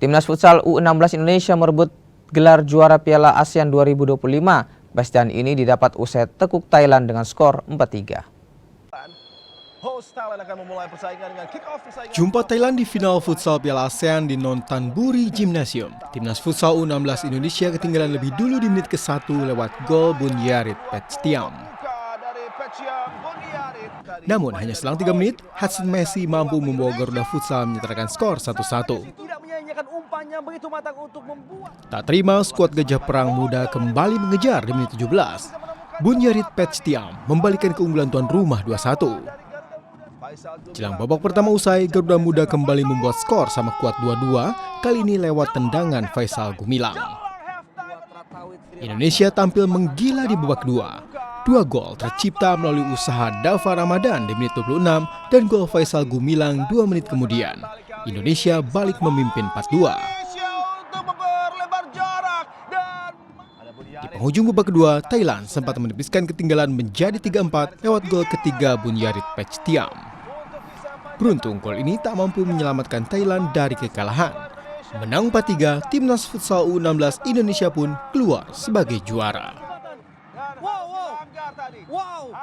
Timnas Futsal U16 Indonesia merebut gelar juara Piala ASEAN 2025. Pastian ini didapat usai tekuk Thailand dengan skor 4-3. Jumpa Thailand di final futsal Piala ASEAN di Nonthaburi Gymnasium. Timnas Futsal U16 Indonesia ketinggalan lebih dulu di menit ke-1 lewat gol Bunyarit Pechtiam. Namun hanya selang 3 menit, Hudson Messi mampu membawa Garuda Futsal menyetarakan skor 1-1. Tak terima, skuad Gajah Perang Muda kembali mengejar di menit 17. Bunyarit Pechtiam membalikan keunggulan tuan rumah 2-1. Jelang babak pertama usai, Garuda Muda kembali membuat skor sama kuat 2-2, kali ini lewat tendangan Faisal Gumilang. Indonesia tampil menggila di babak kedua. 2 gol tercipta melalui usaha Dava Ramadan di menit 26 dan gol Faisal Gumilang 2 menit kemudian. Indonesia balik memimpin 4-2. Di penghujung babak kedua, Thailand sempat menipiskan ketinggalan menjadi 3-4 lewat gol ketiga Bunyarit Pechtiam. Beruntung gol ini tak mampu menyelamatkan Thailand dari kekalahan. Menang 4-3, Timnas Futsal U16 Indonesia pun keluar sebagai juara. Wow.